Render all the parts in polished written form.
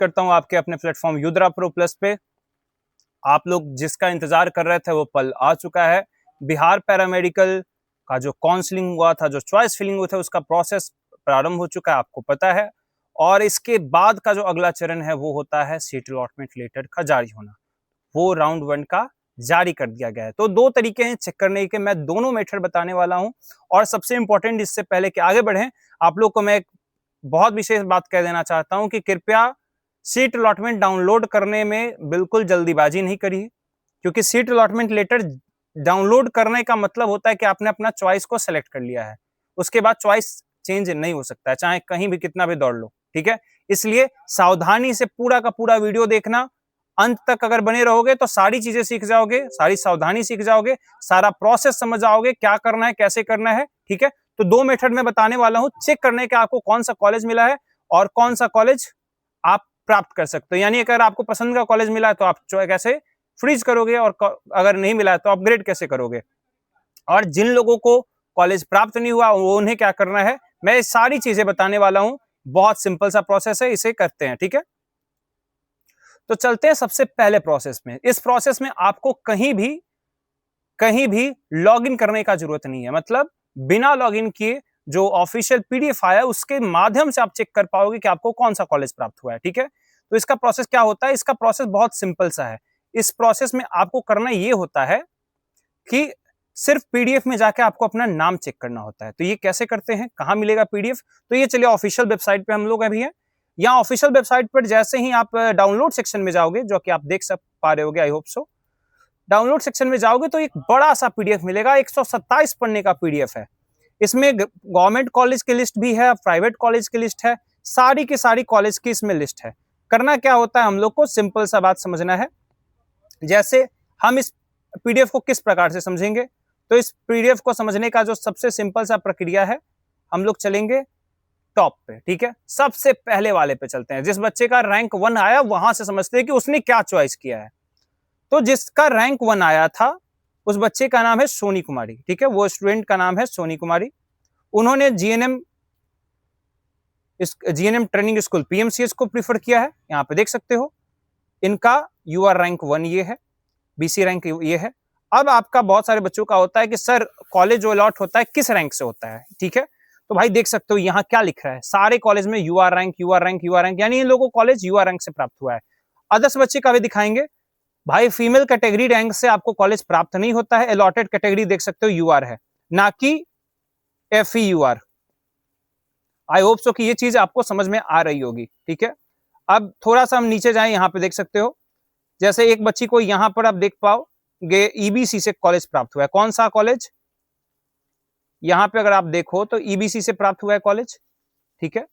करता हूं आपके अपने प्लेटफॉर्म युद्रा प्रो प्लस पे। आप लोग जिसका इंतजार कर रहे थे वो पल आ चुका है। बिहार पैरामेडिकल का जो काउंसलिंग हुआ था, जो चॉइस फिलिंग हुआ था, उसका प्रोसेस प्रारंभ हो चुका है, आपको पता है। और इसके बाद का जो अगला चरण है वो होता है सीट अलॉटमेंट लेटर का जारी होना। वो राउंड 1 का जारी कर दिया गया है। तो दो तरीके हैं चेक करने के, मैं दोनों मेथड बताने वाला हूं। और सबसे इंपॉर्टेंट, इससे पहले कि आगे बढ़ें, आप लोग को मैं एक बहुत विशेष बात कह देना चाहता हूं कि कृपया सीट अलॉटमेंट डाउनलोड करने में बिल्कुल जल्दीबाजी नहीं करिए, क्योंकि सीट अलॉटमेंट लेटर डाउनलोड करने का मतलब होता है कि आपने अपना चॉइस को सेलेक्ट कर लिया है। उसके बाद चॉइस चेंज नहीं हो सकता है, चाहे कहीं भी कितना भी दौड़ लो, ठीक है। इसलिए सावधानी से पूरा का पूरा वीडियो देखना। अंत तक अगर बने रहोगे तो सारी चीजें सीख जाओगे, सारी सावधानी सीख जाओगे, सारा प्रोसेस समझ जाओगे, क्या करना है, कैसे करना है, ठीक है। तो दो मेथड में बताने वाला हूं, चेक करने के आपको कौन सा कॉलेज मिला है और कौन सा कॉलेज आप प्राप्त कर सकते हो। यानी अगर आपको पसंद का कॉलेज मिला है तो आप कैसे फ्रीज करोगे, और अगर नहीं मिला है तो अपग्रेड कैसे करोगे। और जिन लोगों को कॉलेज प्राप्त नहीं हुआ वो उन्हें क्या करना है, मैं सारी चीजें बताने वाला हूं। बहुत सिंपल सा प्रोसेस है, इसे करते हैं, ठीक है। तो चलते हैं सबसे पहले प्रोसेस में। इस प्रोसेस में आपको कहीं भी लॉगिन करने का जरूरत नहीं है। मतलब बिना लॉगिन किए जो ऑफिशियल पीडीएफ आया उसके माध्यम से आप चेक कर पाओगे कि आपको कौन सा कॉलेज प्राप्त हुआ है, ठीक है। तो इसका प्रोसेस क्या होता है, इसका प्रोसेस बहुत सिंपल सा है। इस प्रोसेस में आपको करना यह होता है कि सिर्फ पीडीएफ में जाके आपको अपना नाम चेक करना होता है। तो ये कैसे करते हैं, कहां मिलेगा पीडीएफ, तो ये चलिए ऑफिशियल वेबसाइट पे हम लोग अभी हैं। यहाँ ऑफिशियल वेबसाइट पर जैसे ही आप डाउनलोड सेक्शन में जाओगे, जो कि आप देख सब पा रहे होगे, I hope so. Download section में जाओगे तो एक बड़ा सा पीडीएफ मिलेगा, 127 पन्ने का पीडीएफ है। इसमें गवर्नमेंट कॉलेज की लिस्ट भी है, प्राइवेट कॉलेज की लिस्ट है, सारी की सारी कॉलेज की इसमें लिस्ट है। करना क्या होता है, हम लोग को सिंपल सा बात समझना है। जैसे हम इस पीडीएफ को किस प्रकार से समझेंगे, तो इस पीडीएफ को समझने का जो सबसे सिंपल सा प्रक्रिया है, हम लोग चलेंगे टॉप पे, ठीक है। सबसे पहले वाले पे चलते हैं। जिस बच्चे का रैंक 1 आया वहां से समझते हैं कि उसने क्या चॉइस किया है। तो जिसका रैंक 1 आया था उस बच्चे का नाम है सोनी कुमारी, ठीक है। वो स्टूडेंट का नाम है सोनी कुमारी। उन्होंने जीएनएम ट्रेनिंग स्कूल पीएमसीएच को प्रीफर किया है। यहां पे देख सकते हो इनका यूआर रैंक 1 ये है, बीसी रैंक ये है। अब आपका बहुत सारे बच्चों का होता है कि सर कॉलेज जो अलॉट होता है किस रैंक से होता है, ठीक है। तो भाई देख सकते हो यहाँ क्या लिख रहा है, सारे कॉलेज में UR rank UR rank UR rank, यानी इन लोगों को कॉलेज यूआर रैंक से प्राप्त हुआ है। अदर्स बच्चे का भी दिखाएंगे, भाई फीमेल कैटेगरी रैंक से आपको कॉलेज प्राप्त नहीं होता है। अलॉटेड कैटेगरी देख सकते हो यूआर है, ना कि एफईयूआर। आई होप सो कि ये चीज आपको समझ में आ रही होगी, ठीक है। अब थोड़ा सा हम नीचे जाएं, यहाँ पे देख सकते हो जैसे एक बच्ची को यहाँ पर आप देख पाओगे ईबीसी से कॉलेज प्राप्त हुआ है। कौन सा कॉलेज, यहाँ पे अगर आप देखो तो ईबीसी से प्राप्त हुआ है कॉलेज, ठीक है।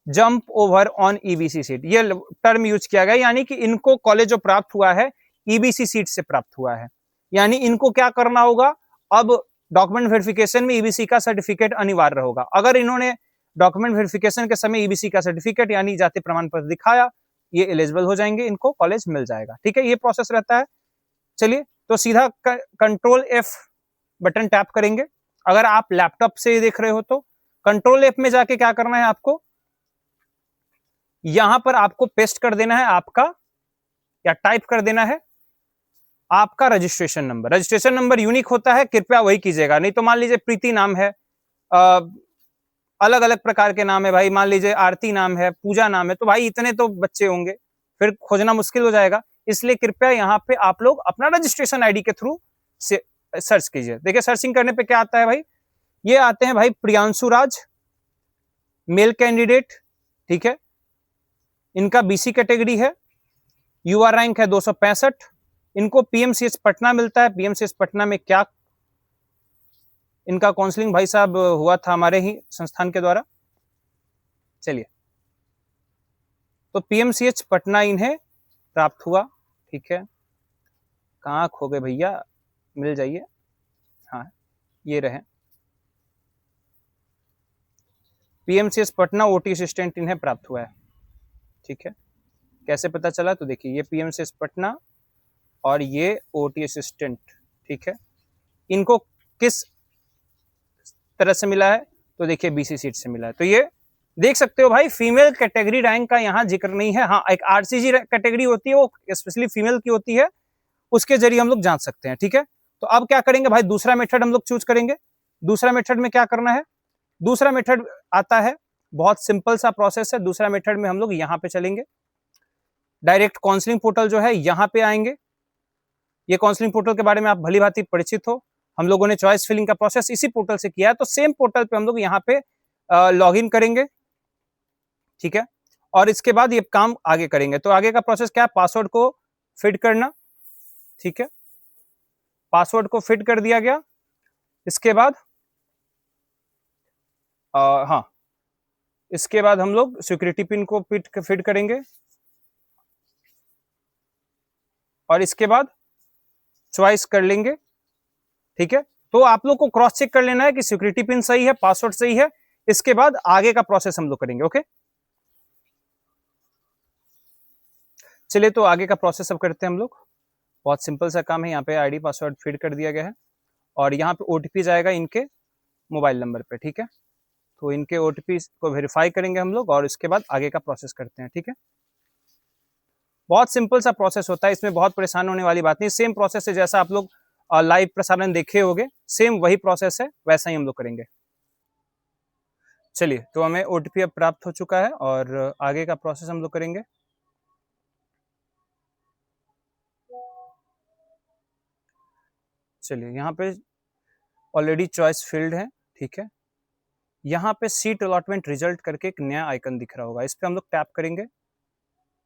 Jump over on EBC seat, ये टर्म यूज किया गया, यानी कि इनको कॉलेज जो प्राप्त हुआ है ईबीसी सीट से प्राप्त हुआ है। यानी इनको क्या करना होगा, अब डॉक्यूमेंट वेरिफिकेशन में ईबीसी का सर्टिफिकेट अनिवार्य होगा। अगर इन्होंने डॉक्यूमेंट वेरिफिकेशन के समय ईबीसी का सर्टिफिकेट यानी जाति प्रमाण पत्र दिखाया, ये एलिजिबल हो जाएंगे, इनको कॉलेज मिल जाएगा, ठीक है। ये प्रोसेस रहता है। चलिए तो सीधा कंट्रोल एफ बटन टैप करेंगे। अगर आप लैपटॉप से देख रहे हो तो कंट्रोल एफ में जाके क्या करना है, आपको यहां पर आपको पेस्ट कर देना है आपका, या टाइप कर देना है आपका registration number. Registration number unique होता है, कृपया वही कीजिएगा। नहीं तो मान लीजिए प्रीति नाम है, अलग अलग प्रकार के नाम है, भाई मान लीजिए आरती नाम है, पूजा नाम है, तो भाई इतने तो बच्चे होंगे, फिर खोजना मुश्किल हो जाएगा। इसलिए कृपया यहाँ पे आप लोग अपना रजिस्ट्रेशन आईडी के थ्रू से सर्च कीजिए। देखिए सर्चिंग करने पे क्या आता है भाई, ये आते हैं भाई प्रियांशु राज, मेल कैंडिडेट, ठीक है। इनका बीसी कैटेगरी है, यूआर रैंक है 265। इनको पीएमसीएच पटना मिलता है। पीएमसीएच पटना में क्या इनका काउंसलिंग भाई साहब हुआ था हमारे ही संस्थान के द्वारा। चलिए तो पीएमसीएच पटना इन्हें प्राप्त हुआ, ठीक है। कहाँ खो गए भैया, मिल जाइए, हाँ ये रहे पीएमसीएच पटना ओटी असिस्टेंट इन्हें प्राप्त हुआ है, ठीक है। कैसे पता चला, तो देखिए ये पीएमसीएच पटना और ये ओटी असिस्टेंट, ठीक है। इनको किस तरह से मिला है, तो देखिए बीसी सीट से मिला है। तो ये देख सकते हो भाई, फीमेल कैटेगरी रैंक का यहाँ जिक्र नहीं है। हाँ, एक आरसीजी कैटेगरी होती है, वो स्पेशली फीमेल की होती है, उसके जरिए हम लोग जान सकते हैं। ठीक है, तो अब क्या करेंगे भाई, दूसरा मेथड हम लोग चूज करेंगे। दूसरा मेथड में क्या करना है, दूसरा मेथड आता है, बहुत सिंपल सा प्रोसेस है। दूसरा मेथड में हम लोग यहाँ पे चलेंगे, डायरेक्ट काउंसलिंग पोर्टल जो है यहाँ पे आएंगे। ये काउंसलिंग पोर्टल के बारे में आप भली भांति परिचित हो, हम लोगों ने चॉइस फिलिंग का प्रोसेस इसी पोर्टल से किया है, तो सेम पोर्टल पे हम लोग यहाँ पे लॉग इन करेंगे। ठीक है, और इसके बाद ये काम आगे करेंगे। तो आगे का प्रोसेस क्या है, पासवर्ड को फिट करना। ठीक है, पासवर्ड को फिट कर दिया गया। इसके बाद हाँ, इसके बाद हम लोग सिक्योरिटी पिन को फिट करेंगे, और इसके बाद चॉइस कर लेंगे। ठीक है, तो आप लोग को क्रॉस चेक कर लेना है कि सिक्योरिटी पिन सही है, पासवर्ड सही है। इसके बाद आगे का प्रोसेस हम लोग करेंगे। ओके, चलिए तो आगे का प्रोसेस अब करते हैं हम लोग। बहुत सिंपल सा काम है, यहाँ पे आईडी पासवर्ड फीड कर दिया गया है, और यहाँ पे ओटीपी जाएगा इनके मोबाइल नंबर पे। ठीक है, तो इनके ओटीपी को वेरीफाई करेंगे हम लोग, और इसके बाद आगे का प्रोसेस करते हैं। ठीक है, बहुत सिंपल सा प्रोसेस होता है, इसमें बहुत परेशान होने वाली बात नहीं। सेम प्रोसेस है जैसा आप लोग लाइव प्रसारण देखे होंगे, सेम वही प्रोसेस है, वैसा ही हम लोग करेंगे। चलिए, तो हमें ओटीपी अब प्राप्त हो चुका है, और आगे का प्रोसेस हम लोग करेंगे। चलिए, यहाँ पे ऑलरेडी चॉइस फील्ड है। ठीक है, यहाँ पे सीट अलॉटमेंट रिजल्ट करके एक नया आइकन दिख रहा होगा, इस पर हम लोग टैप करेंगे,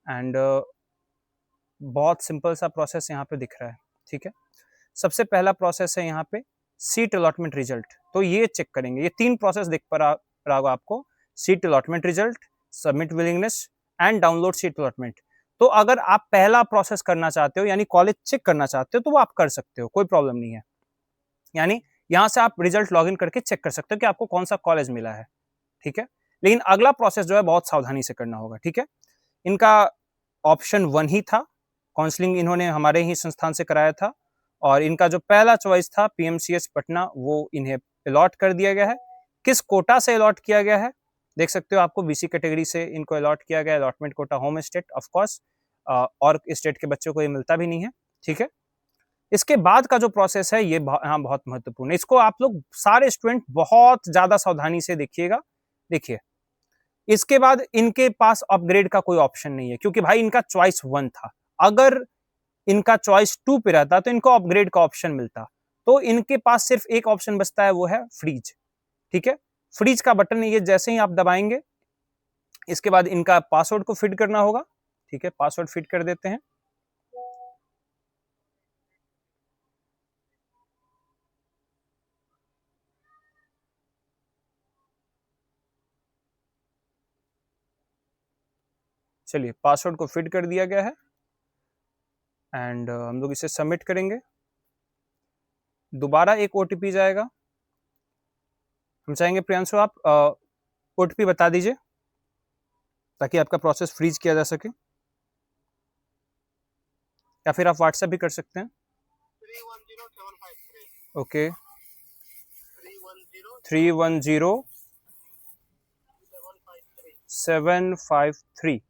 एंड बहुत सिंपल सा प्रोसेस यहाँ पे दिख रहा है। ठीक है, सबसे पहला प्रोसेस है यहाँ पे सीट अलॉटमेंट रिजल्ट, तो ये चेक करेंगे। ये तीन प्रोसेस दिख पा रहा होगा आपको, seat allotment result, submit willingness, and download seat allotment. तो अगर आप पहला प्रोसेस करना चाहते हो, यानी कॉलेज चेक करना चाहते हो, तो वो आप कर सकते हो, कोई प्रॉब्लम नहीं है। यानी यहाँ से आप रिजल्ट लॉगिन करके चेक कर सकते हो कि आपको कौन सा कॉलेज मिला है। ठीक है, लेकिन अगला प्रोसेस जो है बहुत सावधानी से करना होगा। ठीक है, इनका ऑप्शन 1 ही था, काउंसलिंग इन्होंने हमारे ही संस्थान से कराया था, और इनका जो पहला चॉइस था पीएमसीएच पटना, वो इन्हें अलॉट कर दिया गया है। किस कोटा से अलॉट किया गया है, देख सकते हो, आपको बीसी कैटेगरी से इनको अलॉट किया गया। Allotment quota home state, of course, और स्टेट के बच्चों को ये मिलता भी नहीं है। ठीक है, इसके बाद का जो प्रोसेस है ये यहाँ बहुत महत्वपूर्ण है, इसको आप लोग सारे स्टूडेंट बहुत ज्यादा सावधानी से देखिएगा। देखिए, इसके बाद इनके पास अपग्रेड का कोई ऑप्शन नहीं है, क्योंकि भाई इनका चॉइस 1 था। अगर इनका चॉइस 2 पे रहता तो इनको अपग्रेड का ऑप्शन मिलता। तो इनके पास सिर्फ एक ऑप्शन बचता है, वो है फ्रीज। ठीक है, फ्रीज का बटन ये जैसे ही आप दबाएंगे, इसके बाद इनका पासवर्ड को फिट करना होगा। ठीक है, पासवर्ड फिट कर देते हैं। चलिए, पासवर्ड को फिट कर दिया गया है, एंड हम लोग इसे सबमिट करेंगे। दोबारा एक ओटीपी जाएगा। हम चाहेंगे प्रियांशु आप ओटीपी बता दीजिए, ताकि आपका प्रोसेस फ्रीज किया जा सके, या फिर आप व्हाट्सएप भी कर सकते हैं। ओके, 310753।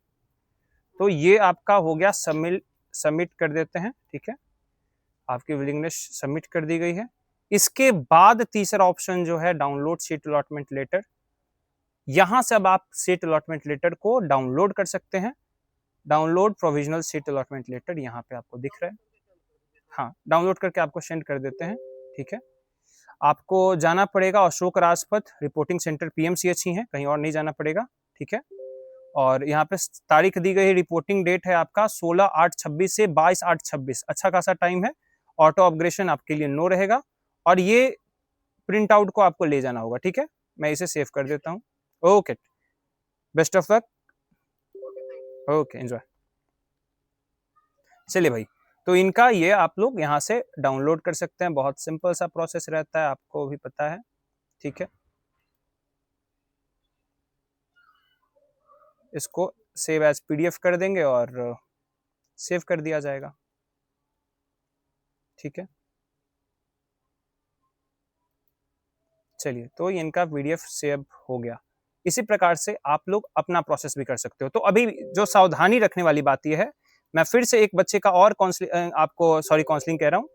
तो ये आपका हो गया सबमिट कर देते हैं। ठीक है, आपकी विलिंगनेस सबमिट कर दी गई है। इसके बाद तीसरा ऑप्शन जो है डाउनलोड सीट अलॉटमेंट लेटर, यहां से अब आप सीट अलॉटमेंट लेटर को डाउनलोड कर सकते हैं। Download provisional seat allotment letter यहाँ पे आपको दिख रहा है। हाँ, डाउनलोड करके आपको सेंड कर देते हैं। ठीक है, आपको जाना पड़ेगा Ashok Rajpath reporting centre, PMCH ही है, कहीं और नहीं जाना पड़ेगा। ठीक है, और यहाँ पे तारीख दी गई है, रिपोर्टिंग डेट है आपका 16/8/26 से 22/8/26, अच्छा खासा टाइम है। ऑटो अपग्रेशन आपके लिए नो रहेगा, और ये प्रिंट आउट को आपको ले जाना होगा। ठीक है, मैं इसे सेव कर देता हूँ। Okay, best of luck. Okay, enjoy. चलिए भाई, तो इनका ये आप लोग यहाँ से डाउनलोड कर सकते हैं, बहुत सिंपल सा प्रोसेस रहता है, आपको भी पता है। ठीक है, इसको सेव एज पीडीएफ कर देंगे और सेव कर दिया जाएगा। ठीक है, चलिए, तो इनका पीडीएफ सेव हो गया। इसी प्रकार से आप लोग अपना प्रोसेस भी कर सकते हो। तो अभी जो सावधानी रखने वाली बात यह है, मैं फिर से एक बच्चे का और काउंसलिंग कह रहा हूँ,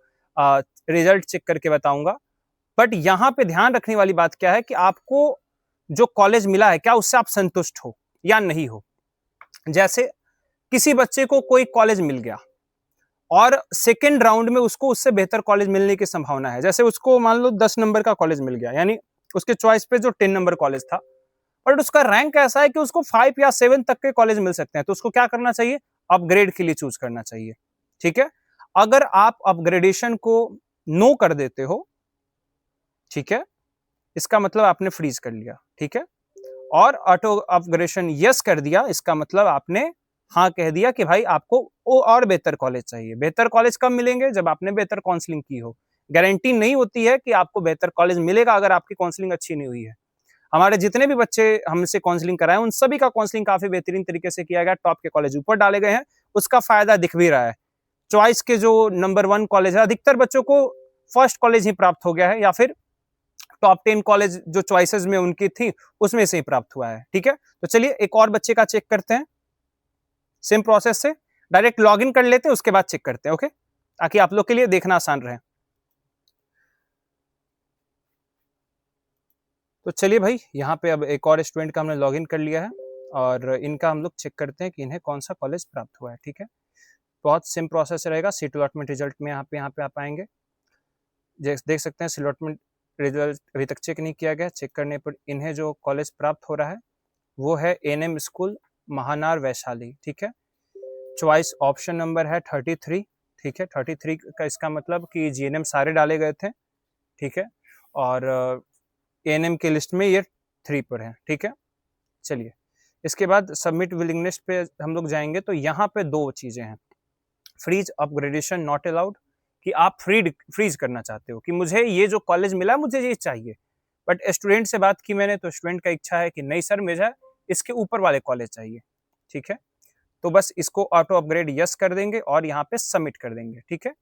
रिजल्ट चेक करके बताऊंगा। बट यहाँ पे ध्यान रखने वाली बात क्या है कि आपको जो कॉलेज मिला है, क्या उससे आप संतुष्ट हो या नहीं हो। जैसे किसी बच्चे को कोई कॉलेज मिल गया और सेकेंड राउंड में उसको उससे बेहतर कॉलेज मिलने की संभावना है। जैसे उसको मान लो 10 नंबर का कॉलेज मिल गया, यानी उसके चॉइस पे जो 10 नंबर कॉलेज था, बट उसका रैंक ऐसा है कि उसको 5 या 7 तक के कॉलेज मिल सकते हैं। तो उसको क्या करना चाहिए? अपग्रेड के लिए चूज करना चाहिए। ठीक है, अगर आप अपग्रेडेशन को नो कर देते हो, ठीक है, इसका मतलब आपने फ्रीज कर लिया। ठीक है, और ऑटो अपग्रेडेशन यस कर दिया, इसका मतलब आपने हाँ कह दिया कि भाई आपको वो और बेहतर कॉलेज चाहिए। बेहतर कॉलेज कब मिलेंगे? जब आपने बेहतर काउंसलिंग की हो। गारंटी नहीं होती है कि आपको बेहतर कॉलेज मिलेगा अगर आपकी काउंसलिंग अच्छी नहीं हुई है। हमारे जितने भी बच्चे हमसे काउंसलिंग कराए, उन सभी का काउंसलिंग काफी बेहतरीन तरीके से किया गया, टॉप के कॉलेज ऊपर डाले गए हैं, उसका फायदा दिख भी रहा है। चॉइस के जो नंबर 1 कॉलेज है, अधिकतर बच्चों को फर्स्ट कॉलेज ही प्राप्त हो गया है, या फिर टॉप 10 कॉलेज जो चॉइसेस में उनकी थी उसमें से ही प्राप्त हुआ है। ठीक है, तो चलिए एक और बच्चे का चेक करते हैं। सेम प्रोसेस से डायरेक्ट लॉगिन कर लेते हैं, उसके बाद चेक करते हैं। ओके, ताकि आप लोग के लिए देखना आसान रहे। तो चलिए भाई, यहाँ पे अब एक और स्टूडेंट का हमने लॉगिन कर लिया है और इनका हम लोग चेक करते हैं कि इन्हें कौन सा कॉलेज प्राप्त हुआ है। ठीक है, बहुत सेम प्रोसेस रहेगा। सीट अलॉटमेंट रिजल्ट में यहाँ पे आप आएंगे, देख सकते हैं अलॉटमेंट रिजल्ट अभी तक चेक नहीं किया गया। चेक करने पर इन्हें जो कॉलेज प्राप्त हो रहा है वो है एनएम स्कूल महानार वैशाली। ठीक है, चॉइस ऑप्शन नंबर है 33। ठीक है, 33 का इसका मतलब कि जीएनएम सारे डाले गए थे। ठीक है, और एएनएम की लिस्ट में ये 3 पर है। ठीक है, चलिए इसके बाद सबमिट विलिंगनेस पे हम लोग जाएंगे। तो यहाँ पे 2 चीजें हैं, फ्रीज अपग्रेडेशन नॉट अलाउड, कि आप फ्रीज करना चाहते हो कि मुझे ये जो कॉलेज मिला मुझे ये चाहिए। बट स्टूडेंट से बात की मैंने, तो स्टूडेंट का इच्छा है कि नहीं सर, मुझे इसके ऊपर वाले कॉलेज चाहिए। ठीक है, तो बस इसको ऑटो अपग्रेड यस कर देंगे और यहाँ पे सबमिट कर देंगे। ठीक है,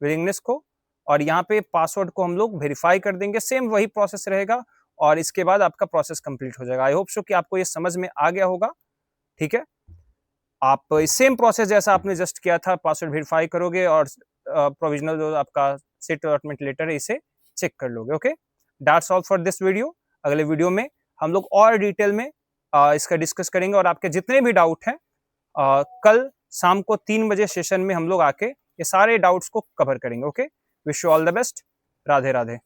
विलिंगनेस को, और यहाँ पे पासवर्ड को हम लोग वेरीफाई कर देंगे। सेम वही प्रोसेस रहेगा और इसके बाद आपका प्रोसेस कंप्लीट हो जाएगा। आई होप सो कि आपको ये समझ में आ गया होगा। ठीक है, आप सेम प्रोसेस जैसा आपने जस्ट किया था, पासवर्ड वेरीफाई करोगे और प्रोविजनल जो आपका सीट अलॉटमेंट लेटर है इसे चेक कर लोगे। Okay, that's all for this video. अगले वीडियो में हम लोग और डिटेल में इसका डिस्कस करेंगे और आपके जितने भी डाउट हैं कल शाम को 3 बजे सेशन में हम लोग आके ये सारे डाउट्स को कवर करेंगे। Okay, wish you all the best. Radhe Radhe.